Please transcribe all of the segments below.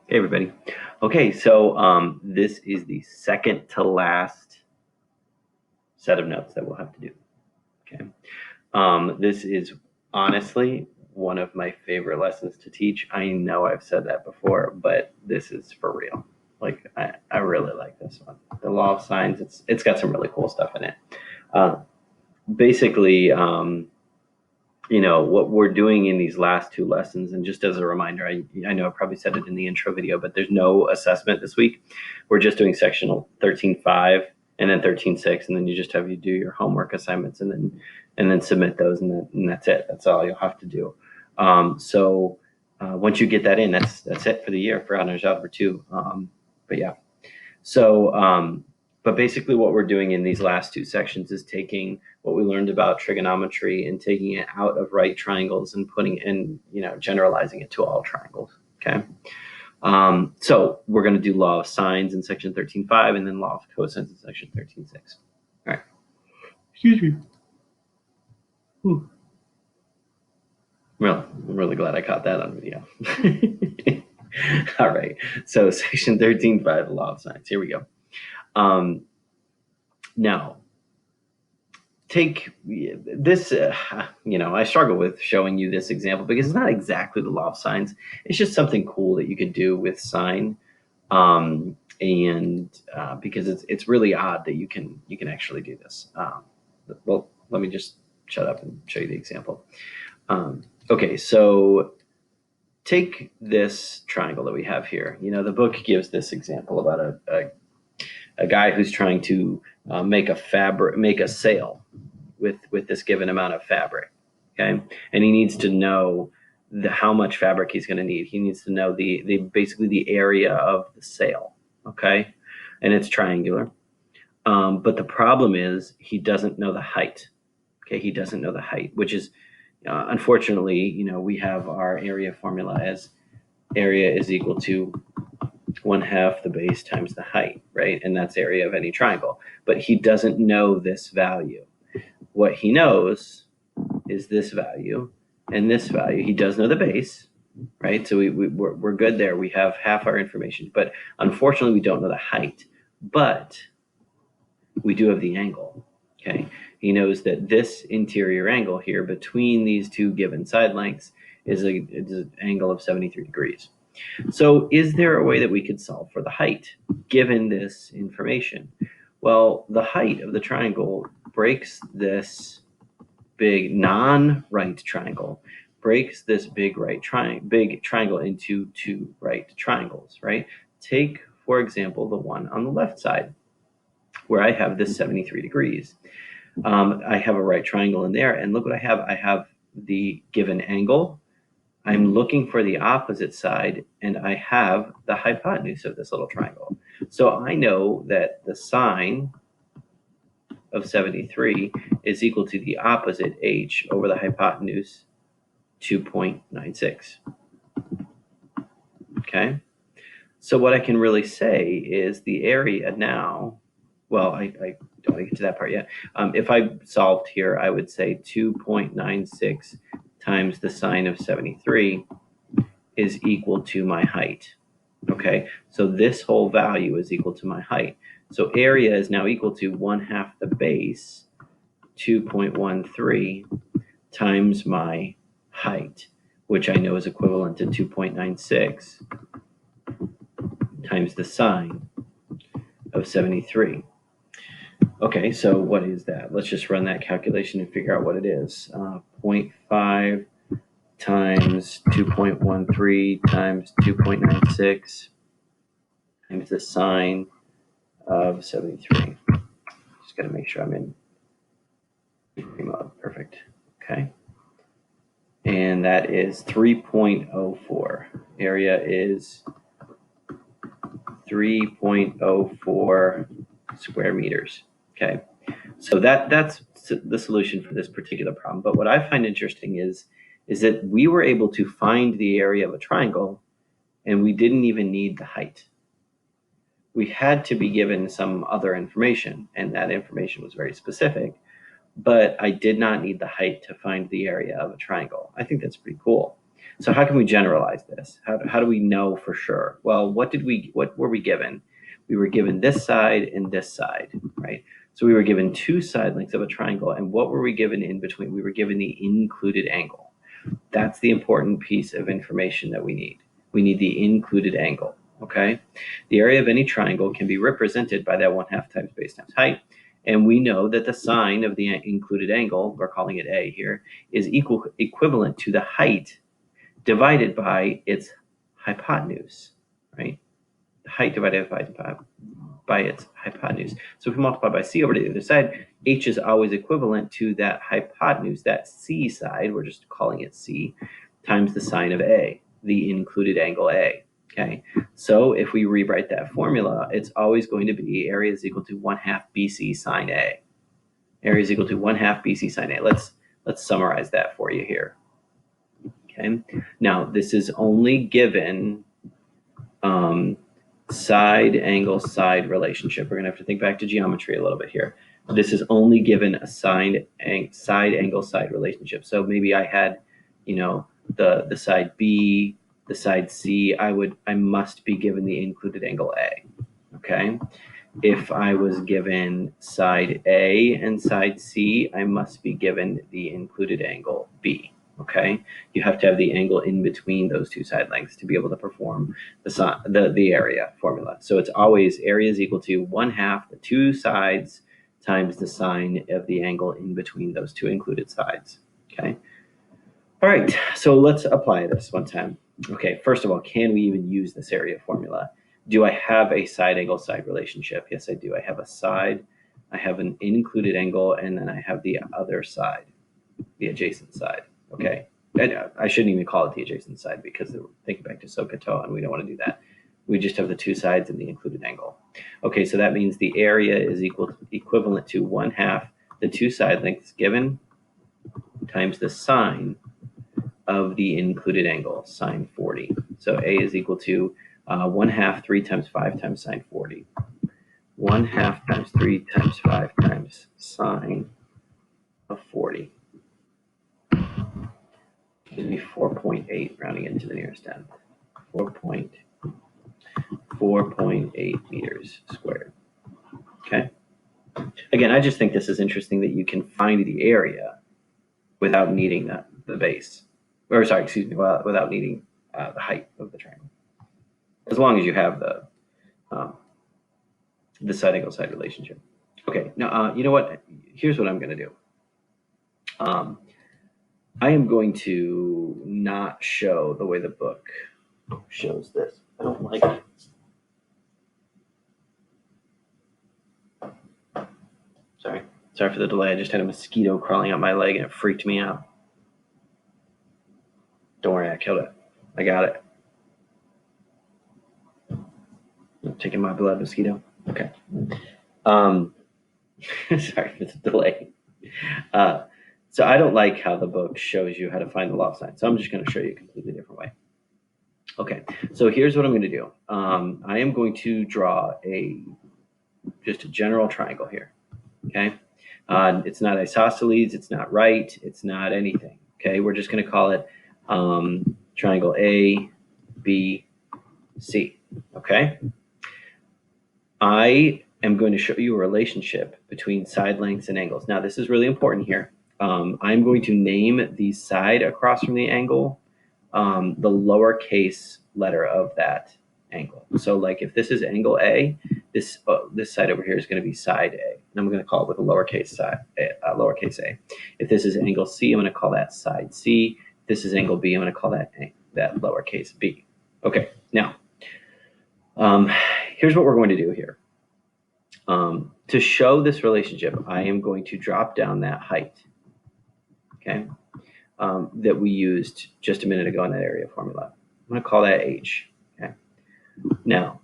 Hey everybody. Okay, so this is the second to last set of notes that we'll have to do. Okay. This is honestly one of my favorite lessons to teach. I know I've said that before, but this is for real. Like I really like this one. The law of signs, it's got some really cool stuff in it. Uh, basically, what we're doing in these last two lessons, and just as a reminder, I know I probably said it in the intro video, but there's no assessment this week. We're just doing sectional 13.5 and then 13.6, and then you just have you do your homework assignments and then submit those, and that's it. That's all you'll have to do. So once you get that in, that's it for the year for honors algebra 2. But yeah, so but basically what we're doing in these last two sections is taking what we learned about trigonometry and taking it out of right triangles and putting in, generalizing it to all triangles. Okay. So we're going to do law of sines in section 13.5 and then law of cosines in section 13.6. All right. Excuse me. Ooh. Well, I'm really glad I caught that on video. All right. So section 13.5, law of sines. Here we go. Now, take this, I struggle with showing you this example because it's not exactly the law of sines. It's just something cool that you could do with sine. And because it's really odd that you can actually do this. Well, let me just shut up and show you the example. Okay, so take this triangle that we have here. The book gives this example about a guy who's trying to make a sail with this given amount of fabric. Okay, and he needs to know how much fabric he's going to need. He needs to know the basically the area of the sail. Okay, and it's triangular. But the problem is he doesn't know the height. Okay, he doesn't know the height, which is unfortunately, we have our area formula as area is equal to 1/2 the base times the height, right? And that's area of any triangle. But he doesn't know this value. What he knows is this value and this value. He does know the base, right? So we're good there. We have half our information, but unfortunately we don't know the height, but we do have the angle, okay? He knows that this interior angle here between these two given side lengths is an angle of 73 degrees. So is there a way that we could solve for the height given this information? Well, the height of the triangle breaks this big non-right triangle, breaks this big triangle into two right triangles, right? Take, for example, the one on the left side where I have this 73 degrees. I have a right triangle in there, and look what I have. I have the given angle. I'm looking for the opposite side, and I have the hypotenuse of this little triangle. So I know that the sine of 73 is equal to the opposite h over the hypotenuse 2.96. Okay, so what I can really say is the area now, well, I don't want to get to that part yet. If I solved here, I would say 2.96 times the sine of 73 is equal to my height. Okay, so this whole value is equal to my height. So area is now equal to 1/2 the base, 2.13 times my height, which I know is equivalent to 2.96 times the sine of 73. Okay, so what is that? Let's just run that calculation and figure out what it is. 0.5 times 2.13 times 2.96 times the sine of 73. Just got to make sure I'm in mode. Perfect. Okay. And that is 3.04. Area is 3.04 square meters. Okay. So that's the solution for this particular problem. But what I find interesting is that we were able to find the area of a triangle and we didn't even need the height. We had to be given some other information, and that information was very specific, but I did not need the height to find the area of a triangle. I think that's pretty cool. So how can we generalize this? How do we know for sure? Well, what were we given? We were given this side and this side, right? So we were given two side lengths of a triangle, and what were we given in between? We were given the included angle. That's the important piece of information that we need. We need the included angle, okay? The area of any triangle can be represented by that 1/2 times base times height, and we know that the sine of the included angle, we're calling it A here, is equivalent to the height divided by its hypotenuse, right? Height divided by its hypotenuse. So if we multiply by c over to the other side, h is always equivalent to that hypotenuse, that c side, we're just calling it c, times the sine of a, the included angle a. Okay, so if we rewrite that formula, it's always going to be area is equal to 1/2 BC sine a. Area is equal to 1/2 BC sine a. Let's summarize that for you here. Okay, now this is only given side angle side relationship. We're going to have to think back to geometry a little bit here. This is only given a side angle side relationship. So maybe I had, the side B, the side C. I must be given the included angle A. Okay. If I was given side A and side C, I must be given the included angle B. Okay, you have to have the angle in between those two side lengths to be able to perform the area formula. So it's always area is equal to 1/2 the two sides times the sine of the angle in between those two included sides. Okay. All right, so let's apply this one time. Okay, first of all, can we even use this area formula? Do I have a side angle side relationship? Yes, I do. I have a side, I have an included angle, and then I have the other side, the adjacent side. Okay, I shouldn't even call it the adjacent side because we're thinking back to SOHCAHTOA, and we don't want to do that. We just have the two sides and the included angle. Okay, so that means the area is equivalent to 1/2 the two side lengths given times the sine of the included angle, sine 40. So A is equal to 1/2 3 times 5 times sine 40. 1/2 times 3 times 5 times sine of 40. Give me 4.8, rounding it to the nearest tenth. 4.8 meters squared. Okay. Again, I just think this is interesting that you can find the area without needing the base. Or sorry, excuse me, without needing the height of the triangle. As long as you have the side angle side relationship. Okay, now you know what? Here's what I'm going to do. I am going to not show the way the book shows this. I don't like it. Sorry for the delay. I just had a mosquito crawling up my leg and it freaked me out. Don't worry, I killed it. I got it. I'm taking my blood, mosquito. Okay. Sorry for the delay. So I don't like how the book shows you how to find the loft sign. So I'm just going to show you a completely different way. Okay, so here's what I'm going to do. I am going to draw just a general triangle here. Okay, it's not isosceles, it's not right, it's not anything. Okay, we're just going to call it triangle A, B, C. Okay, I am going to show you a relationship between side lengths and angles. Now, this is really important here. I'm going to name the side across from the angle the lowercase letter of that angle. So like if this is angle A, this side over here is going to be side A. And I'm going to call it with a lowercase a. If this is angle C, I'm going to call that side C. If this is angle B, I'm going to call that lowercase b. Okay, now here's what we're going to do here. To show this relationship, I am going to drop down that height, okay, that we used just a minute ago in that area formula. I'm going to call that h. Okay. Now,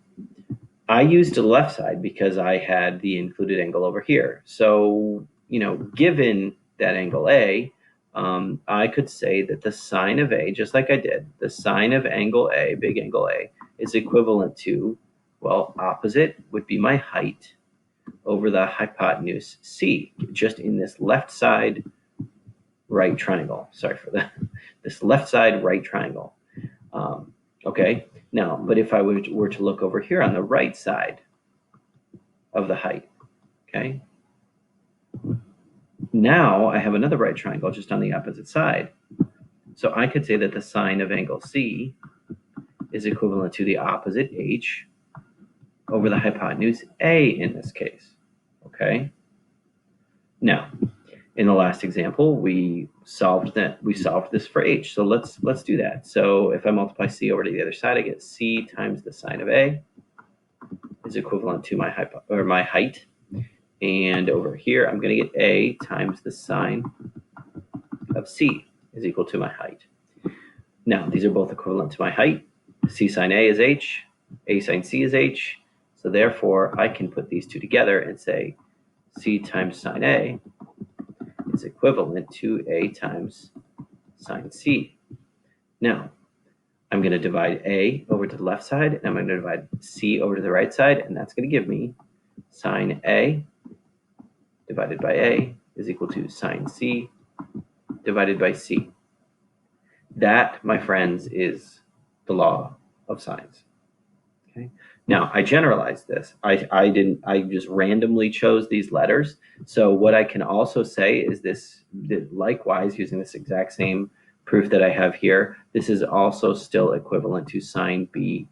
I used the left side because I had the included angle over here. So, given that angle A, I could say that the sine of A, just like I did, the sine of angle A, big angle A, is equivalent to, well, opposite would be my height over the hypotenuse C, just in this left side right triangle. Sorry for that. This left side right triangle. Okay, now, but if I were to look over here on the right side of the height, okay, now I have another right triangle just on the opposite side. So I could say that the sine of angle C is equivalent to the opposite h over the hypotenuse A in this case, okay? Now, in the last example, we solved this for h. So let's do that. So if I multiply c over to the other side, I get c times the sine of a is equivalent to my height. And over here, I'm going to get a times the sine of c is equal to my height. Now, these are both equivalent to my height. C sine a is h, a sine c is h. So therefore, I can put these two together and say c times sine a is equivalent to a times sine c. Now, I'm going to divide a over to the left side, and I'm going to divide c over to the right side, and that's going to give me sine a divided by a is equal to sine c divided by c. That, my friends, is the law of sines. Okay. Now, I generalized this. I just randomly chose these letters. So what I can also say is this, likewise, using this exact same proof that I have here, this is also still equivalent to sine b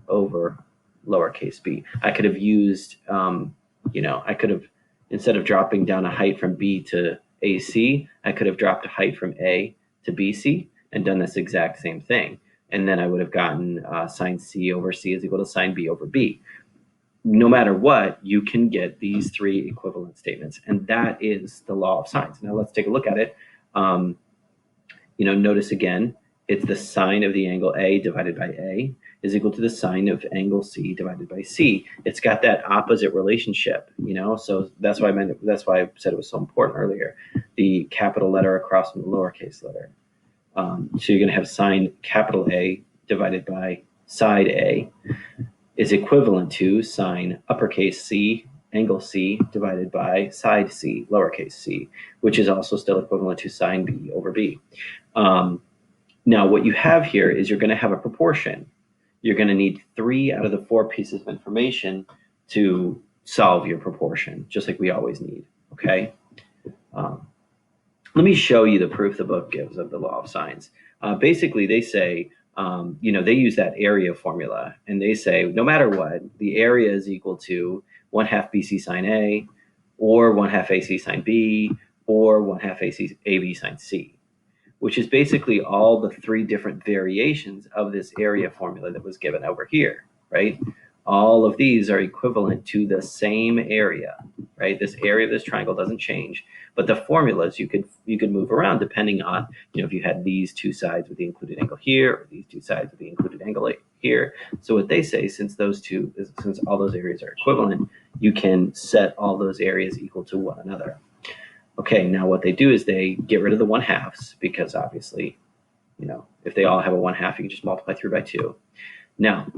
over lowercase b. I could have used, I could have, instead of dropping down a height from b to AC, I could have dropped a height from A to BC and done this exact same thing. And then I would have gotten sine C over C is equal to sine B over B. No matter what, you can get these three equivalent statements. And that is the law of sines. Now let's take a look at it. Notice again, it's the sine of the angle A divided by A is equal to the sine of angle C divided by C. It's got that opposite relationship, so that's why I said it was so important earlier. The capital letter across from the lowercase letter. So you're going to have sine capital A divided by side A is equivalent to sine uppercase C angle C divided by side C lowercase c, which is also still equivalent to sine B over B. Now what you have here is you're going to have a proportion. You're going to need 3 out of the 4 pieces of information to solve your proportion, just like we always need, okay? Let me show you the proof the book gives of the law of sines. Basically, they say, they use that area formula, and they say no matter what, the area is equal to 1/2 BC sine A, or 1/2 AC sine B, or 1/2 AC AB sine C, which is basically all the 3 different variations of this area formula that was given over here, right? All of these are equivalent to the same area, right? This area of this triangle doesn't change, but the formulas you could move around depending on, if you had these 2 sides with the included angle here, or these 2 sides with the included angle here. So what they say, since all those areas are equivalent, you can set all those areas equal to one another. Okay, now what they do is they get rid of the 1/2s because obviously, if they all have a 1/2, you can just multiply through by 2. Now,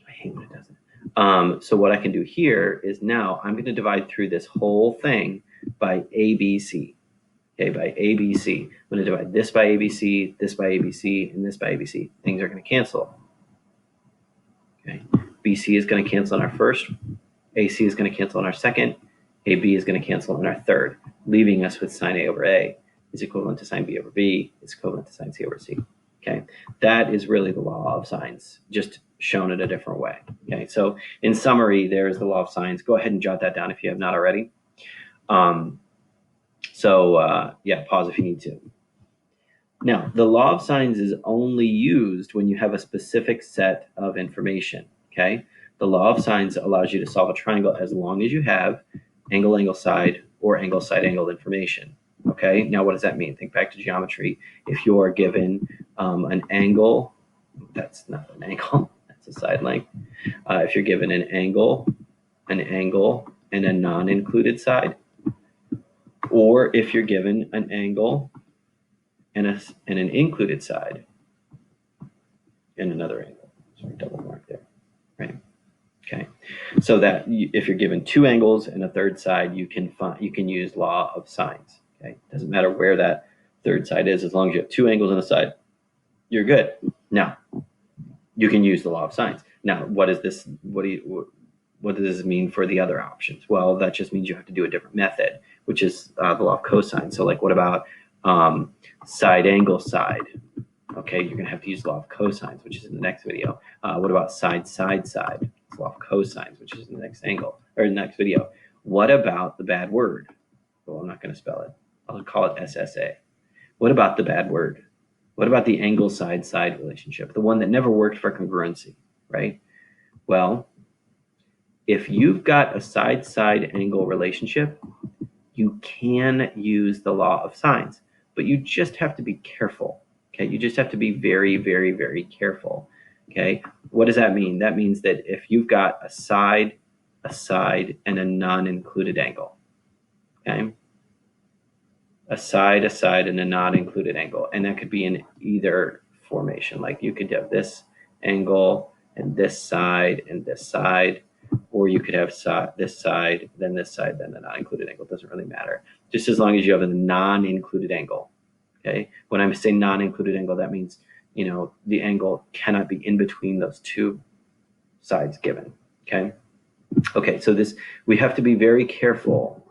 I hate when it doesn't. So what I can do here is now I'm going to divide through this whole thing by ABC. Okay, by ABC. I'm going to divide this by ABC, this by ABC, and this by ABC. Things are going to cancel. Okay, BC is going to cancel on our first, AC is going to cancel on our second, AB is going to cancel on our third, leaving us with sine A over A is equivalent to sine B over B is equivalent to sine C over C. Okay, that is really the law of sines, just shown in a different way. Okay, so in summary, there is the law of sines. Go ahead and jot that down if you have not already. Pause if you need to. Now, the law of sines is only used when you have a specific set of information. Okay, the law of sines allows you to solve a triangle as long as you have angle, angle, side, or angle, side, angle information. Okay, now what does that mean? Think back to geometry. If you are given an angle, that's not an angle, that's a side length. If you're given an angle, and a non-included side, or if you're given an angle and an included side, and another angle. Sorry, double mark there, right? Okay, so that if you're given 2 angles and a third side, you can use law of sines. Okay, Doesn't matter where that third side is, as long as you have two angles on the side, you're good. Now, you can use the law of sines. Now, what does this mean for the other options? Well, that just means you have to do a different method, which is the law of cosine. So like, what about side angle side? Okay, you're going to have to use the law of cosines, which is in the next video. What about side side side? It's the law of cosines, which is in the next next video. What about the bad word? Well, I'm not going to spell it. I'll call it SSA. What about the bad word? What about the angle side side relationship, the one that never worked for congruency, right? Well, if you've got a side side angle relationship, you can use the law of sines, but you just have to be careful. Okay, you just have to be very, very, very careful. Okay, what does that mean? That means that if you've got a side, and a non-included angle, okay, a side, and a non-included angle, and that could be in either formation. Like you could have this angle and this side, or you could have this side, then this side, then the non-included angle. It doesn't really matter, just as long as you have a non-included angle. Okay, when I say non-included angle, that means the angle cannot be in between those two sides given. Okay, so we have to be very careful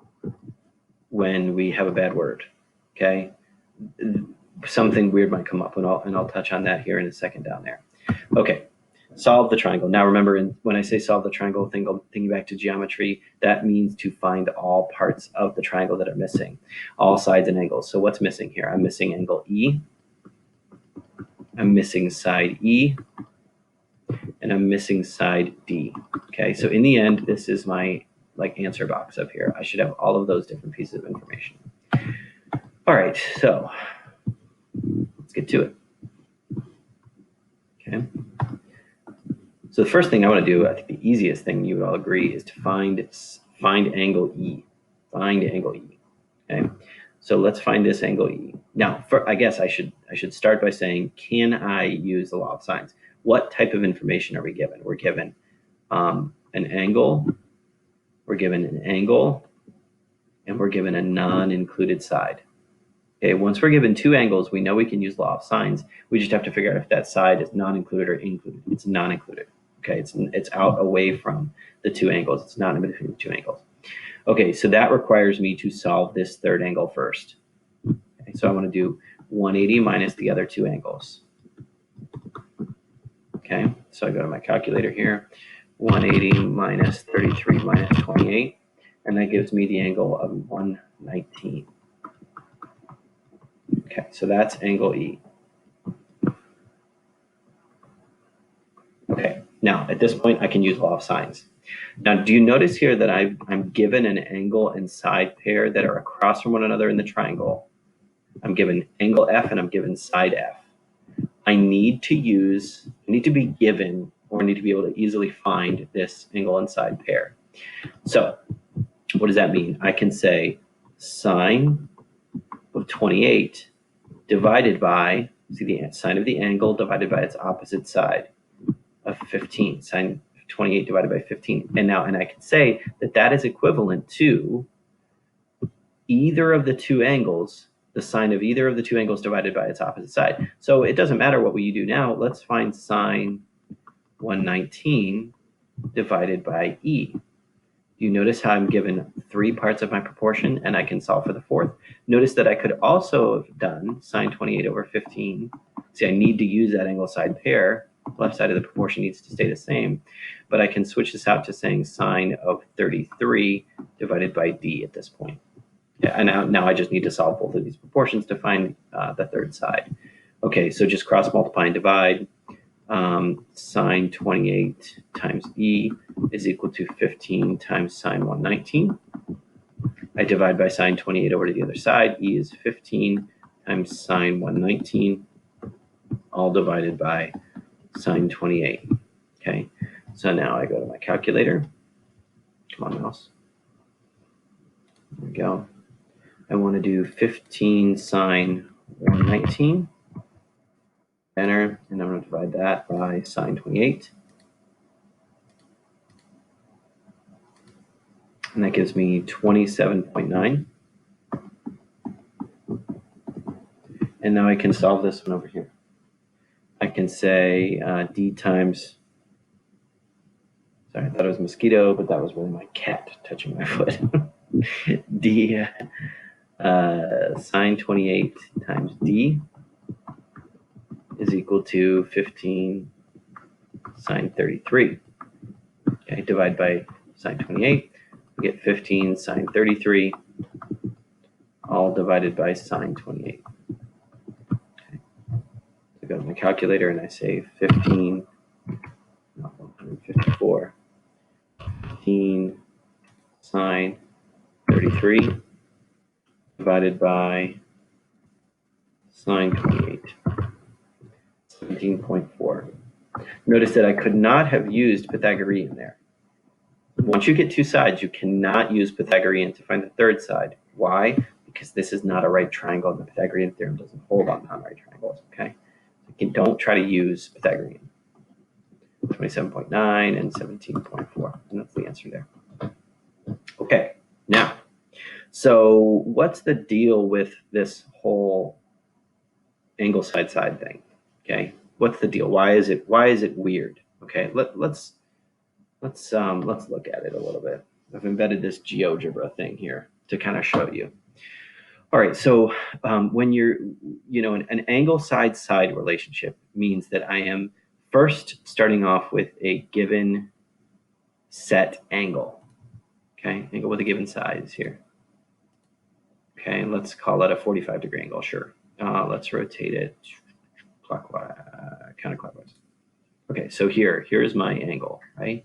when we have a bad word. Okay, something weird might come up, and I'll touch on that here in a second down there. Okay, solve the triangle. Now remember, when I say solve the triangle, thinking back to geometry, that means to find all parts of the triangle that are missing, all sides and angles. So what's missing here? I'm missing angle E, I'm missing side E, and I'm missing side D. Okay, so in the end, this is my answer box up here. I should have all of those different pieces of information. All right, so let's get to it. Okay. So the first thing I want to do, I think the easiest thing you would all agree, is to find angle E. Find angle E. Okay. So let's find this angle E. Now, I guess I should start by saying, can I use the law of sines? What type of information are we given? We're given an angle. We're given an angle, and we're given a non-included side. Okay, once we're given two angles, we know we can use law of sines. We just have to figure out if that side is non-included or included. It's non-included. Okay, it's out away from the two angles. It's not in between the two angles. Okay, so that requires me to solve this third angle first. Okay, so I want to do 180 minus the other two angles. Okay, so I go to my calculator here. 180 minus 33 minus 28, and that gives me the angle of 119. Okay, so that's angle E. Okay, now at this point I can use law of sines. Now, do you notice here that I'm given an angle and side pair that are across from one another in the triangle? I'm given angle F and I'm given side F. I need to be given, or need to be able to easily find this angle and side pair. So what does that mean? I can say sine of 28 divided by, see the sine of the angle divided by its opposite side of 15. Sine of 28 divided by 15. And I can say that is equivalent to either of the two angles, the sine of either of the two angles divided by its opposite side. So it doesn't matter what we do now. Let's find sine 119 divided by E. You notice how I'm given three parts of my proportion and I can solve for the fourth. Notice that I could also have done sine 28 over 15. See, I need to use that angle side pair. Left side of the proportion needs to stay the same, but I can switch this out to saying sine of 33 divided by D at this point. Yeah, and now I just need to solve both of these proportions to find the third side. Okay, so just cross multiply and divide. Sine 28 times E is equal to 15 times sine 119. I divide by sine 28 over to the other side. E is 15 times sine 119, all divided by sine 28. Okay, so now I go to my calculator. Come on, mouse. There we go. I want to do 15 sine 119. Enter, and I'm going to divide that by sine 28. And that gives me 27.9. And now I can solve this one over here. I can say d times, sorry, I thought it was mosquito, but that was really my cat touching my foot. d sine 28 times d is equal to 15 sine 33. Okay, divide by sine 28, we get 15 sine 33, all divided by sine 28. Okay. So I go to my calculator and I say 15, not 154, 15 sine 33 divided by sine 28, 17.4. Notice that I could not have used Pythagorean there. Once you get two sides, you cannot use Pythagorean to find the third side. Why? Because this is not a right triangle, and the Pythagorean theorem doesn't hold on non-right triangles, okay? So don't try to use Pythagorean. 27.9 and 17.4, and that's the answer there. Okay, now, so what's the deal with this whole angle side thing? Okay, what's the deal? Why is it weird? Okay, let's look at it a little bit. I've embedded this GeoGebra thing here to kind of show you. All right, so when you're, an angle side relationship means that I am first starting off with a given set angle. Okay, angle with a given size here. Okay, let's call that a 45-degree angle, sure. Let's rotate it clockwise, counterclockwise. Okay, so here's my angle, right?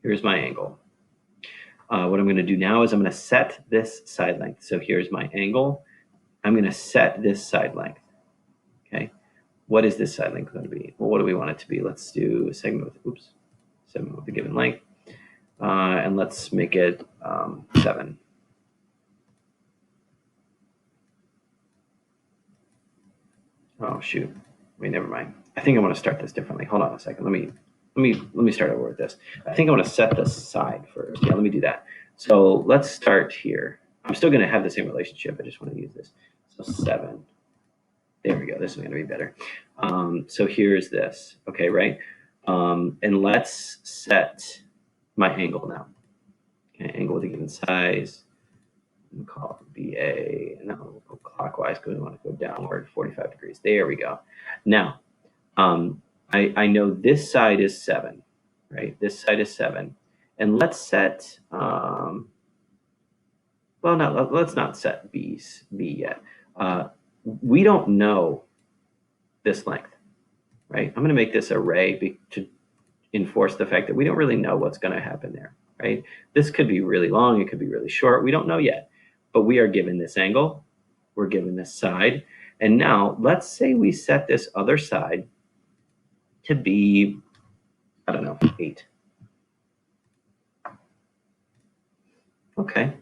Here's my angle. What I'm going to do now is I'm going to set this side length. So here's my angle. I'm going to set this side length. Okay, what is this side length going to be? Well, what do we want it to be? Let's do a segment with, segment with a given length. And let's make it 7. Oh shoot! Wait, never mind. I think I want to start this differently. Hold on a second. Let me start over with this. I think I want to set the side first. Yeah, let me do that. So let's start here. I'm still going to have the same relationship. I just want to use this. So 7. There we go. This is going to be better. So here's this. Okay, right? And let's set my angle now. Okay, angle with a given size. We'll call it BA. And now we'll go clockwise because we want to go downward 45 degrees. There we go. Now, I know this side is 7, right? This side is 7. And let's set, well, no, let's not set B yet. We don't know this length, right? I'm going to make this array to enforce the fact that we don't really know what's going to happen there, right? This could be really long. It could be really short. We don't know yet. But we are given this angle. We're given this side. And now let's say we set this other side to be, I don't know, 8. Okay.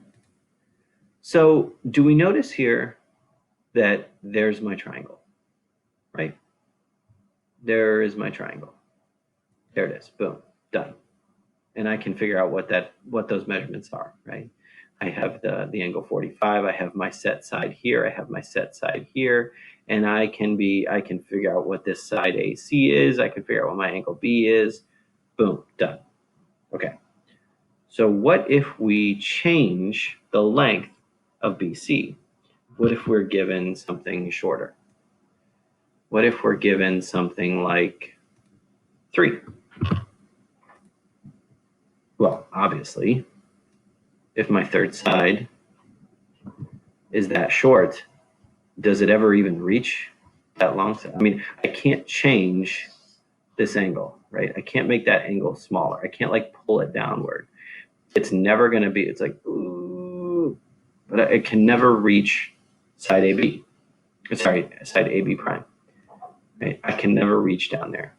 So do we notice here that there's my triangle, right? There is my triangle. There it is. Boom. Done. And I can figure out what those measurements are, right? I have the angle 45. I have my set side here. I have my set side here. And I can figure out what this side AC is. I can figure out what my angle B is. Boom, done. Okay. So what if we change the length of BC? What if we're given something shorter? What if we're given something like 3? Well, obviously, if my third side is that short, does it ever even reach that long side? I mean, I can't change this angle, right? I can't make that angle smaller. I can't like pull it downward. It's never going to be, it's like, ooh, but it can never reach side AB. Sorry, side AB prime. Right? I can never reach down there.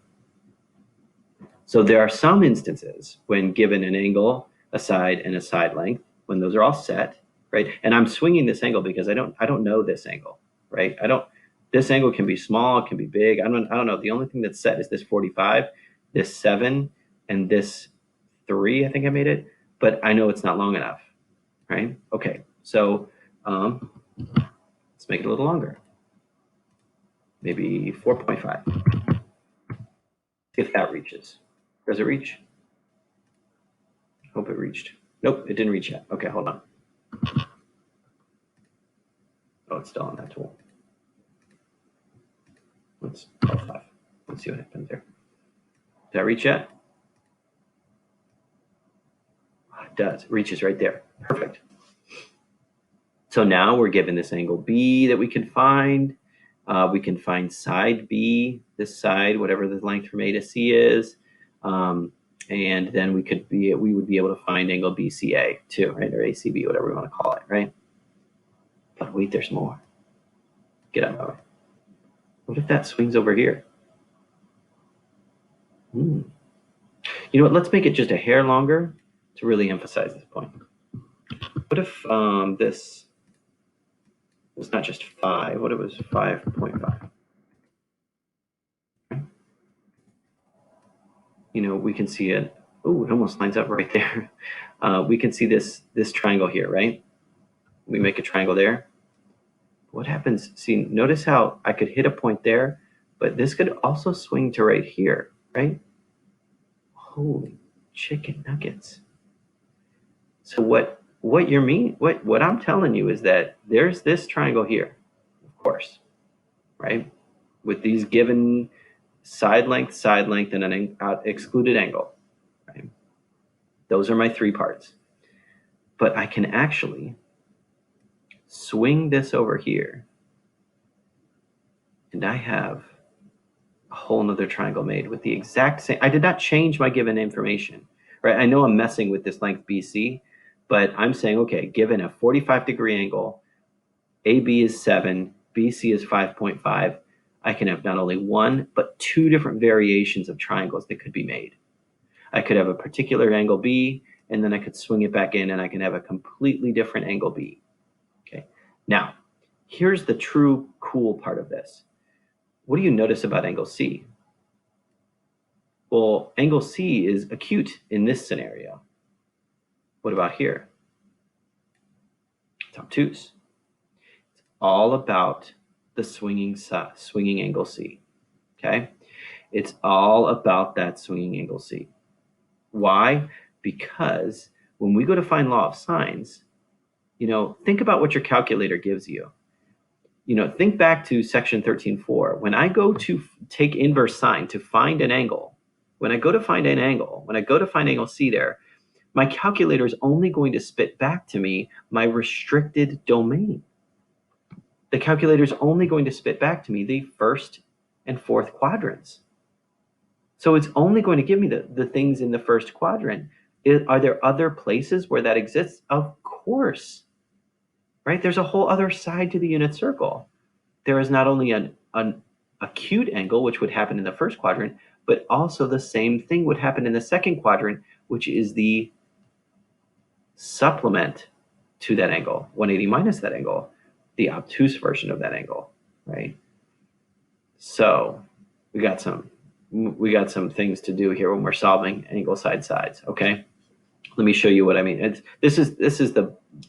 So there are some instances when given an angle, a side, and a side length, when those are all set, right? And I'm swinging this angle because I don't know this angle, right? This angle can be small, it can be big. I don't know. The only thing that's set is this 45, this 7, and this 3. I think I made it, but I know it's not long enough, right? Okay, so let's make it a little longer. maybe 4.5. If that reaches. Does it reach? Hope it reached. Nope, it didn't reach yet. Okay, hold on. Oh, it's still on that tool. Let's call 5. Let's see what happens there. Did that reach yet? Oh, it does. It reaches right there. Perfect. So now we're given this angle B that we can find. We can find side B, this side, whatever the length from A to C is. And then we would be able to find angle BCA too, right? Or ACB, whatever we want to call it, right? But wait, there's more. Get out of my way. What if that swings over here? You know what? Let's make it just a hair longer to really emphasize this point. What if this was not just 5? What if it was 5.5? You know, we can see it. Oh, it almost lines up right there. We can see this triangle here, right? We make a triangle there. What happens? See, notice how I could hit a point there, but this could also swing to right here, right? Holy chicken nuggets. So what I'm telling you is that there's this triangle here, of course, right? With these given side length, and an excluded angle, right? Those are my 3 parts. But I can actually swing this over here, and I have a whole nother triangle made with the exact same. I did not change my given information, right? I know I'm messing with this length BC, but I'm saying, okay, given a 45-degree angle, AB is 7, BC is 5.5, I can have not only 1, but 2 different variations of triangles that could be made. I could have a particular angle B, and then I could swing it back in, and I can have a completely different angle B. Okay. Now, here's the true cool part of this. What do you notice about angle C? Well, angle C is acute in this scenario. What about here? It's obtuse. It's all about the swinging angle C. Okay? It's all about that swinging angle C. Why? Because when we go to find law of sines, you know, think about what your calculator gives you. You know, think back to section 13.4. When I go to take inverse sine to find an angle, when I go to find angle C there, my calculator is only going to spit back to me my restricted domain. The calculator is only going to spit back to me the first and fourth quadrants. So it's only going to give me the things in the first quadrant. Are there other places where that exists? Of course, right? There's a whole other side to the unit circle. There is not only an acute angle, which would happen in the first quadrant, but also the same thing would happen in the second quadrant, which is the supplement to that angle, 180 minus that angle, the obtuse version of that angle, right? So we got some things to do here when we're solving angle side sides. Okay, let me show you what I mean. This is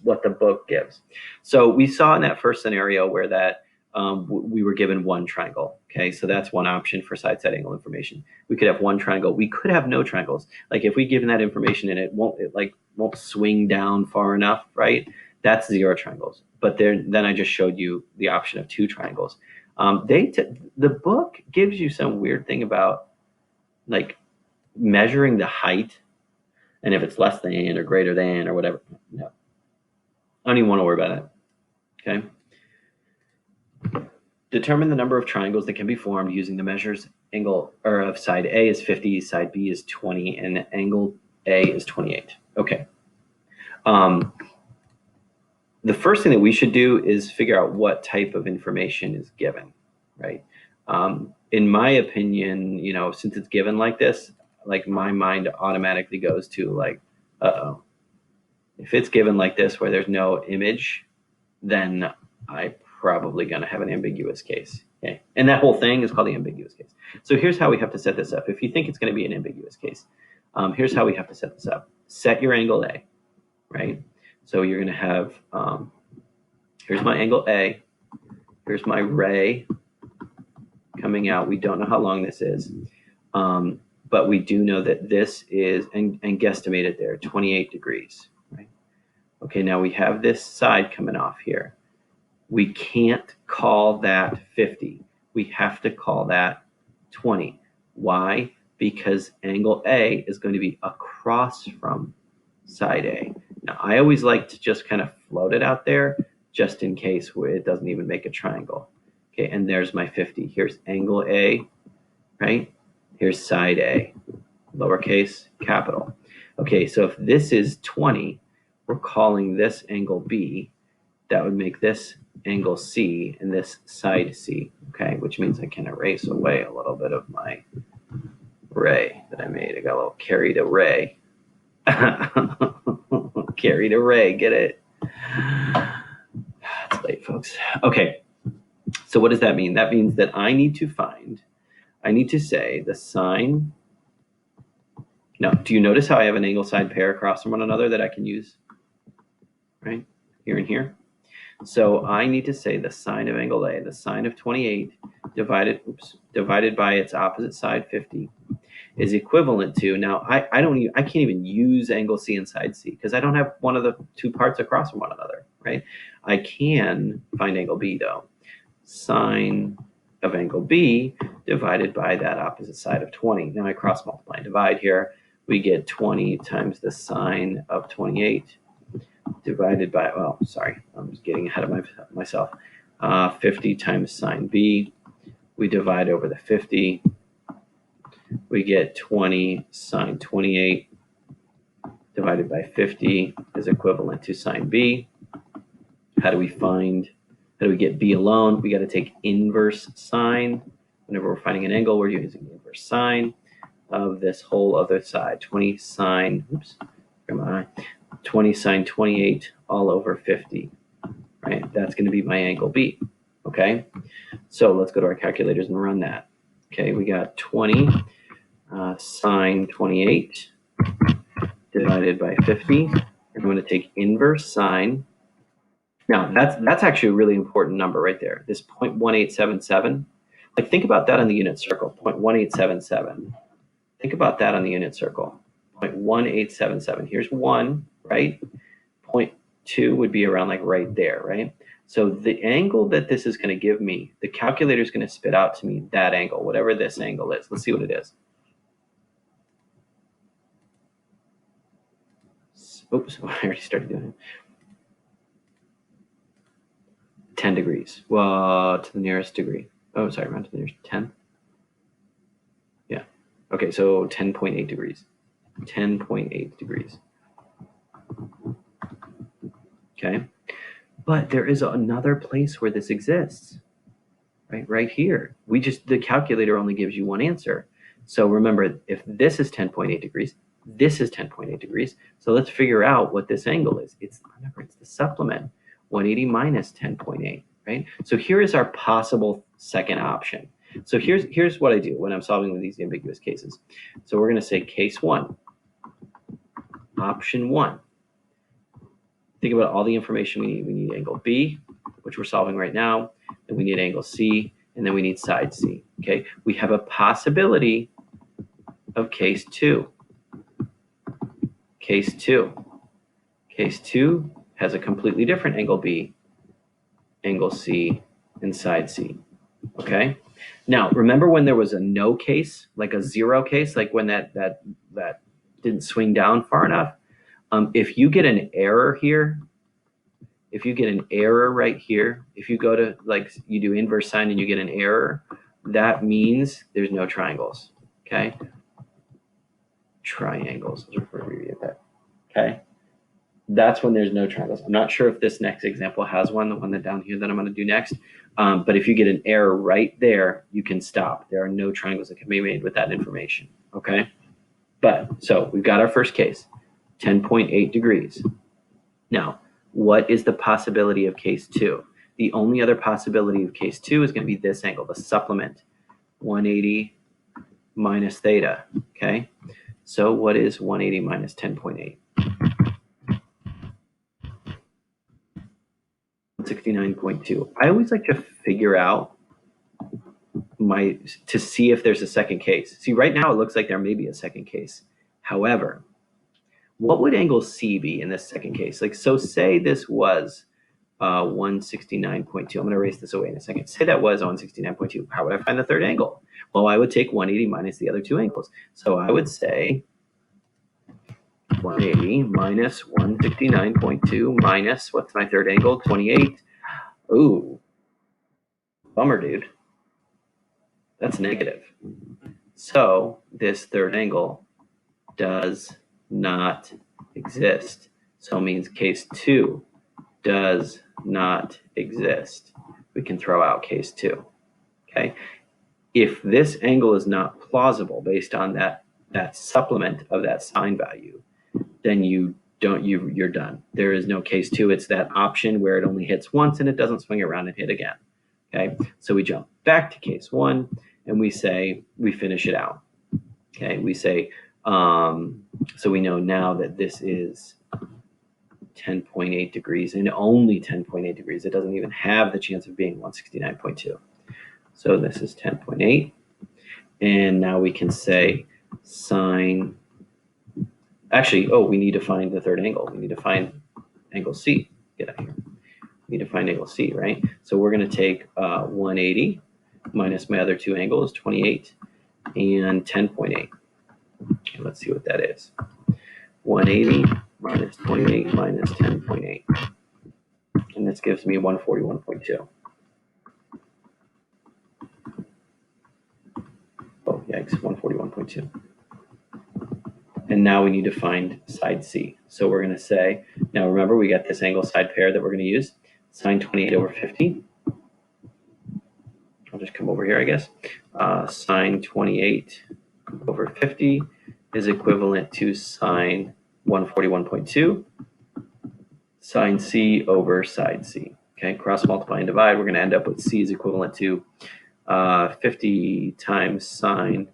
what the book gives. So we saw in that first scenario where that we were given one triangle. Okay, so that's one option for side angle information. We could have one triangle. We could have no triangles. Like if we given that information and it won't swing down far enough, right? That's 0 triangles. But then I just showed you the option of 2 triangles. The book gives you some weird thing about like measuring the height and if it's less than or greater than or whatever. No, I don't even want to worry about that. Okay. Determine the number of triangles that can be formed using the measures angle or of side A is 50, side B is 20, and angle A is 28. Okay. The first thing that we should do is figure out what type of information is given, right? In my opinion, you know, since it's given like this, like my mind automatically goes to like, uh-oh. If it's given like this where there's no image, then I'm probably going to have an ambiguous case. Okay? And that whole thing is called the ambiguous case. So here's how we have to set this up. If you think it's going to be an ambiguous case, here's how we have to set this up. Set your angle A, right? So you're going to have, here's my angle A, here's my ray, coming out. We don't know how long this is, but we do know that this is, and guesstimate it there, 28 degrees, right? Okay, now we have this side coming off here. We can't call that 50. We have to call that 20. Why? Because angle A is going to be across from side A. Now, I always like to just kind of float it out there just in case it doesn't even make a triangle. Okay, and there's my 50. Here's angle A, right? Here's side A, lowercase, capital. Okay, so if this is 20, we're calling this angle B. That would make this angle C and this side C, okay? Which means I can erase away a little bit of my ray that I made. I got a little carried away. Carried away, get it? It's late, folks. Okay, so what does that mean? That means that I need to say the sine. Now, do you notice how I have an angle side pair across from one another that I can use, right? Here and here. So I need to say the sine of angle A, the sine of 28 divided by its opposite side, 50, is equivalent to, now I can't even use angle C and side C because I don't have one of the two parts across from one another, right? I can find angle B though. Sine of angle B divided by that opposite side of 20. Now I cross multiply and divide here. We get 20 times the sine of 28 divided by, well, sorry, I'm just getting ahead of myself. 50 times sine B. We divide over the 50. We get 20 sine 28 divided by 50 is equivalent to sine B. How do we get B alone? We got to take inverse sine. Whenever we're finding an angle, we're using inverse sine of this whole other side. 20 sine, 20 sine 28 all over 50, right? That's going to be my angle B, okay? So let's go to our calculators and run that. Okay, we got 20 sine 28 divided by 50. I'm going to take inverse sine. Now, that's actually a really important number right there, this 0.1877. Like, think about that on the unit circle, 0.1877. Think about that on the unit circle, 0.1877. Here's 1, right? 0.2 would be around like right there, right? So the angle that this is going to give me, the calculator is going to spit out to me that angle, whatever this angle is. Let's see what it is. Oops, I already started doing it. 10 degrees. Well, to the nearest degree. Oh, sorry, around to the nearest 10. Yeah. Okay, so 10.8 degrees. 10.8 degrees. Okay. But there is another place where this exists. Right here. The calculator only gives you one answer. So remember, if this is 10.8 degrees, this is 10.8 degrees. So let's figure out what this angle is. Remember, it's the supplement. 180 minus 10.8, right? So here is our possible second option. So here's what I do when I'm solving with these ambiguous cases. So we're going to say case 1, option 1. Think about all the information we need. We need angle B, which we're solving right now. Then we need angle C, and then we need side C. Okay, we have a possibility of case 2. Case 2. Case 2 has a completely different angle B, angle C, and side C. Okay. Now, remember when there was a no case, like a 0 case, like when that didn't swing down far enough? If you get an error here, if you get an error right here, if you go to, like, you do inverse sine and you get an error, that means there's no triangles. Okay. Triangles. Okay. That's when there's no triangles. I'm not sure if this next example has one, the one that down here that I'm going to do next. But if you get an error right there, you can stop. There are no triangles that can be made with that information. Okay. But so we've got our first case, 10.8 degrees. Now, what is the possibility of case 2? The only other possibility of case 2 is going to be this angle, the supplement, 180 minus theta. Okay. So what is 180 minus 10.8? 69.2. I always like to figure out to see if there's a second case. See, right now it looks like there may be a second case. However, what would angle C be in this second case? Like, so say this was 169.2. I'm going to erase this away in a second. Say that was 169.2. How would I find the third angle? Well, I would take 180 minus the other two angles. So I would say 180 minus 169.2 minus, what's my third angle? 28. Ooh, bummer, dude. That's negative. So this third angle does not exist. So it means case 2 does not exist. We can throw out case 2. Okay. If this angle is not plausible based on that supplement of that sine value, then you're done. There is no case 2. It's that option where it only hits once and it doesn't swing around and hit again. Okay. So we jump back to case 1 and we finish it out. Okay. We say, so we know now that this is 10.8 degrees and only 10.8 degrees. It doesn't even have the chance of being 169.2. So this is 10.8. And now we can say sine, actually, we need to find the third angle. We need to find angle C. Get out of here. We need to find angle C, right? So we're going to take 180 minus my other two angles, 28 and 10.8. Okay, let's see what that is. 180 minus 28 minus 10.8. And this gives me 141.2. Oh, yikes, 141.2. And now we need to find side C. So we're going to say, now remember we got this angle side pair that we're going to use, sine 28 over 50. I'll just come over here, I guess. Sine 28 over 50 is equivalent to sine 141.2, sine C over side C. Okay, cross multiply and divide. We're going to end up with C is equivalent to 50 times sine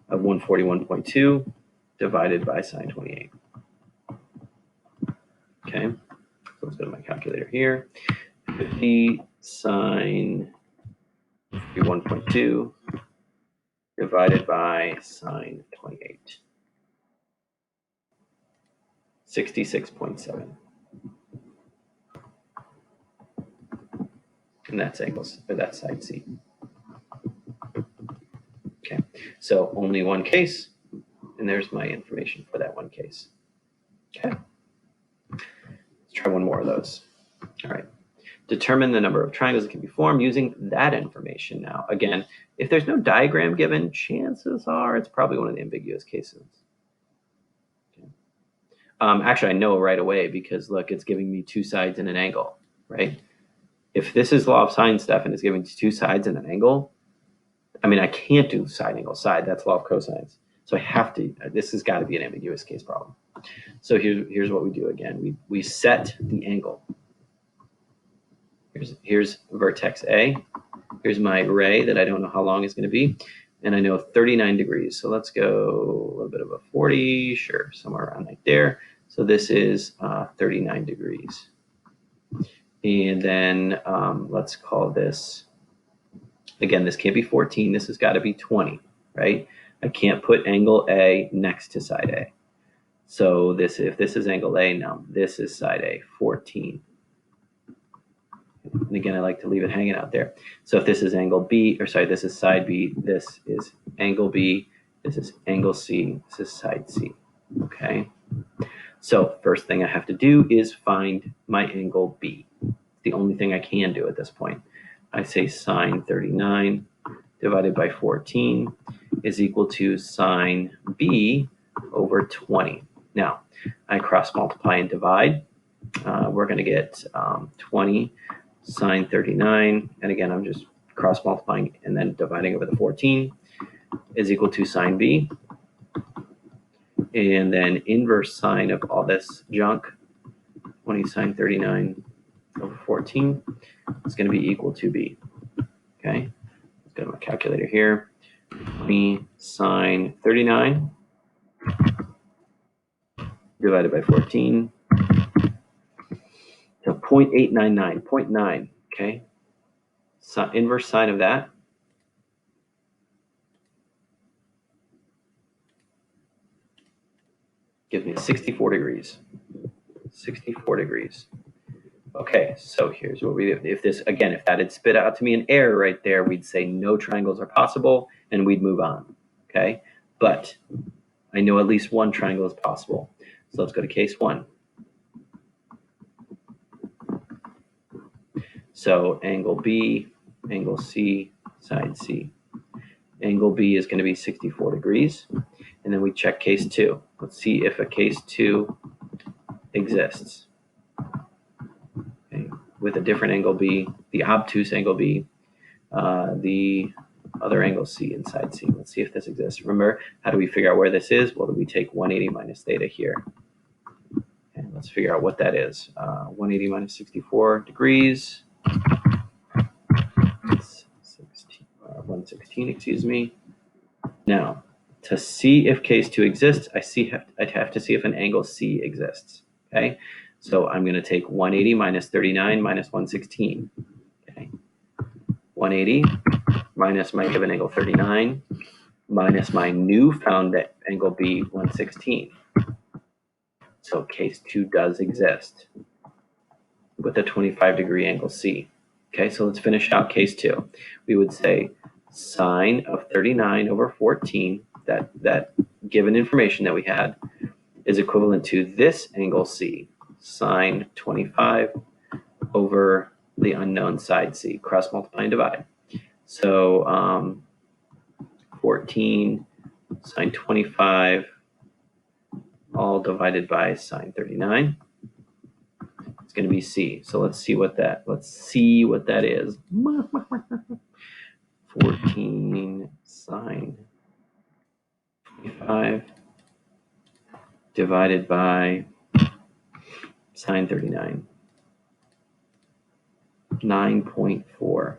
of 141.2 divided by sine 28. Okay, so let's go to my calculator here. 50 sine 1.2 divided by sine 28. 66.7. And that's angles, or that's side C. Okay, so only one case, and there's my information for that one case. Okay, let's try one more of those. All right, determine the number of triangles that can be formed using that information. Now, again, if there's no diagram given, chances are it's probably one of the ambiguous cases. Okay. Actually, I know right away because look, it's giving me two sides and an angle, right? If this is law of sine stuff and it's giving two sides and an angle, I mean, I can't do side angle side. That's law of cosines. So I have to, this has got to be an ambiguous case problem. So here's what we do again. We set the angle. Here's vertex A. Here's my ray that I don't know how long it's going to be. And I know 39 degrees. So let's go a little bit of a 40, sure, somewhere around right there. So this is 39 degrees. And then let's call this, again, this can't be 14. This has got to be 20, right? I can't put angle A next to side A. So if this is angle A, no, this is side A, 14. And again, I like to leave it hanging out there. So if this is angle B, or sorry, this is side B, this is angle B, this is angle C, this is side C, okay? So first thing I have to do is find my angle B. The only thing I can do at this point. I say sine 39 divided by 14 is equal to sine B over 20. Now, I cross multiply and divide. We're going to get 20 sine 39, and again, I'm just cross multiplying and then dividing over the 14 is equal to sine B. And then inverse sine of all this junk, 20 sine 39 over 14 is going to be equal to B. Okay, let's go to my calculator here. 20 sine 39 divided by 14. So 0.899, 0.9, okay? So inverse sine of that gives me 64 degrees. 64 degrees. Okay, so here's what we do. If that had spit out to me an error right there, we'd say no triangles are possible, and we'd move on, okay? But I know at least one triangle is possible. So let's go to case 1. So angle B, angle C, side C. Angle B is going to be 64 degrees. And then we check case 2. Let's see if a case 2 exists. Okay. With a different angle B, the obtuse angle B, the other angle C and side C. Let's see if this exists. Remember, how do we figure out where this is? Well, we take 180 minus theta here. And let's figure out what that is. 180 minus 64 degrees. 116, excuse me. Now, to see if case 2 exists, I'd have to see if an angle C exists. Okay, so I'm going to take 180 minus 39 minus 116. Okay, 180 minus my given angle 39 minus my new found angle B 116. So case 2 does exist with a 25-degree angle C. Okay, so let's finish out case 2. We would say sine of 39 over 14, that given information that we had, is equivalent to this angle C, sine 25 over the unknown side C. Cross multiply and divide. So 14 sine 25 all divided by sine 39. It's going to be C. So let's see what that is. 14 sine 25 divided by sine 39. 9.4.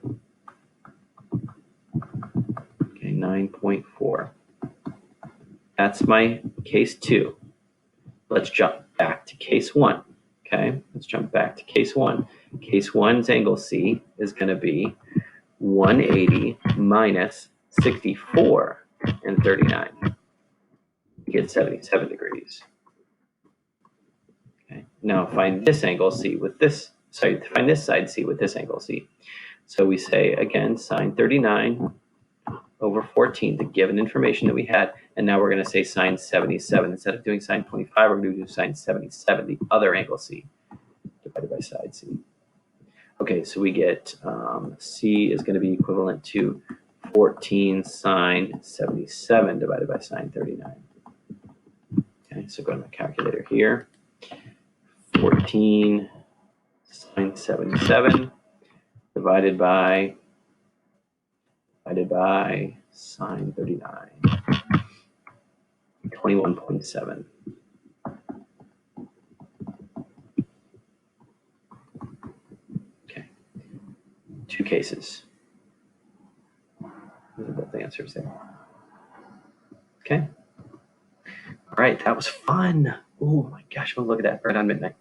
Okay, 9.4. That's my case 2. Let's jump back to case 1. Okay, let's jump back to case 1. Case 1's angle C is going to be 180 minus 64 and 39. You get 77 degrees. Okay, now find this angle C with this, find this side C with this angle C. So we say, again, sine 39 over 14, the given information that we had, and now we're going to say sine 77. Instead of doing sine 25, we're going to do sine 77, the other angle C, divided by side C. Okay, so we get C is going to be equivalent to 14 sine 77 divided by sine 39. Okay, so go to my calculator here. 14 sine 77 divided by sine 39. 21.7. Okay, 2 cases. Those are both answers there. Okay. All right, that was fun. Oh my gosh, well, look at that, right on midnight.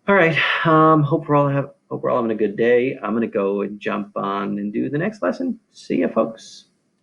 All right, hope we're all having a good day. I'm gonna go and jump on and do the next lesson. See ya, folks.